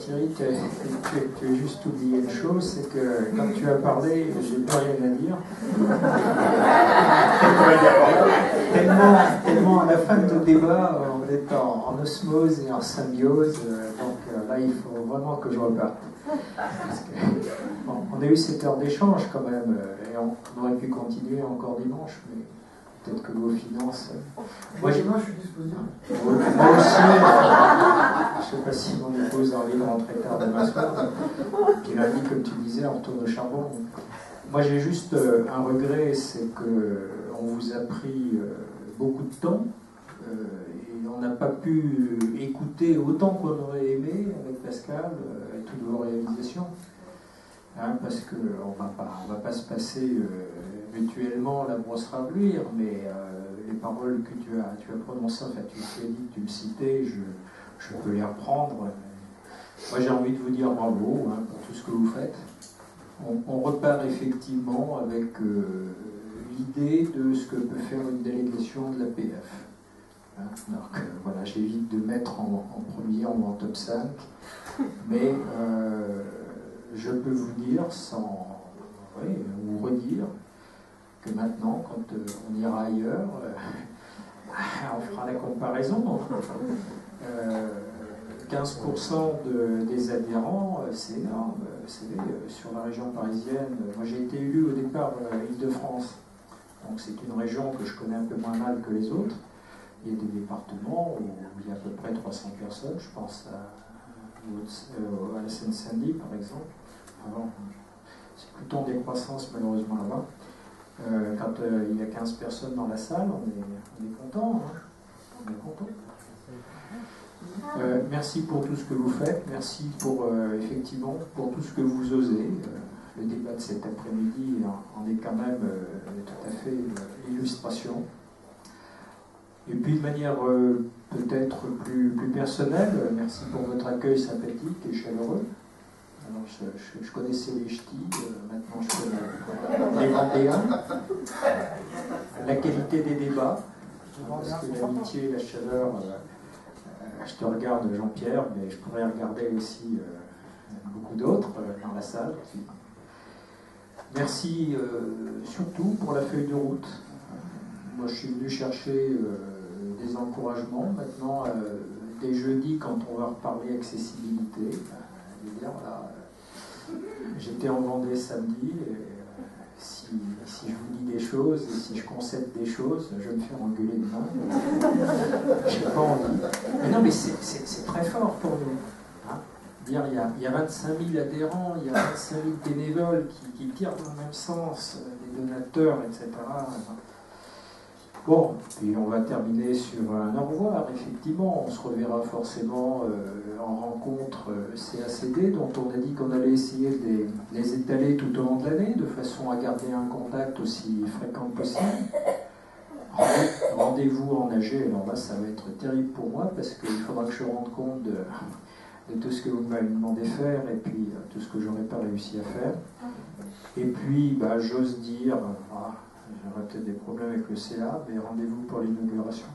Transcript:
Thierry, tu as juste oublié une chose, c'est que quand tu as parlé, je n'ai plus rien à dire. Tellement à la fin de débat, on est en osmose et en symbiose, donc là il faut vraiment que je reparte. Parce que, bon, on a eu cette heure d'échange quand même, et on aurait pu continuer encore dimanche, mais peut-être que vos finances... Moi, je suis disposé. Moi aussi, je ne sais pas si mon épouse a envie de rentrer tard demain soir. Puis lundi, comme tu disais, on retourne au charbon. Moi, j'ai juste un regret, c'est qu'on vous a pris beaucoup de temps et on n'a pas pu écouter autant qu'on aurait aimé avec Pascal et toutes vos réalisations. Hein, parce qu'on va pas se passer mutuellement la brosse râblure, mais les paroles que tu as prononcées, enfin tu as dit que tu me citais, je peux les reprendre. Moi j'ai envie de vous dire bravo hein, pour tout ce que vous faites. On repart effectivement avec l'idée de ce que peut faire une délégation de l'APF. Hein, alors que voilà, j'évite de mettre en premier ou en top 5, mais je peux vous dire, sans vous redire, que maintenant, quand on ira ailleurs, on fera la comparaison. 15% des adhérents, c'est énorme. Vous savez, sur la région parisienne, moi j'ai été élu au départ Île-de-France, donc c'est une région que je connais un peu moins mal que les autres. Il y a des départements où il y a à peu près 300 personnes, je pense à la Seine-Saint-Denis par exemple. Alors, c'est plutôt en décroissance malheureusement là-bas. Quand il y a 15 personnes dans la salle, on est content. Hein, on est content. Merci pour tout ce que vous faites, merci pour effectivement pour tout ce que vous osez. Le débat de cet après-midi en est quand même tout à fait l'illustration. Et puis de manière peut-être plus personnelle, merci pour votre accueil sympathique et chaleureux. Alors, je connaissais les ch'tis, maintenant je connais les Vendéens. La qualité des débats, parce que l'amitié et la chaleur, je te regarde Jean-Pierre, mais je pourrais regarder aussi beaucoup d'autres dans la salle. Merci surtout pour la feuille de route. Moi je suis venu chercher des encouragements. Maintenant, dès jeudi, quand on va reparler accessibilité, je veux dire, voilà, j'étais en Vendée samedi, et si je vous dis des choses, et si je concède des choses, je vais me faire engueuler demain. Je n'ai pas envie. Mais non, mais c'est très fort pour nous. Hein. Dire, il y a 25 000 adhérents, il y a 25 000 bénévoles qui tirent dans le même sens, des donateurs, etc. Bon, puis on va terminer sur un au revoir, effectivement. On se reverra forcément en rencontre CACD, dont on a dit qu'on allait essayer de les étaler tout au long de l'année, de façon à garder un contact aussi fréquent que possible. Rendez-vous en AG, alors là, ça va être terrible pour moi, parce qu'il faudra que je rende compte de tout ce que vous m'avez demandé de faire, et puis tout ce que j'aurais pas réussi à faire. Et puis, j'ose dire... J'aurai peut-être des problèmes avec le CA, mais rendez-vous pour l'inauguration.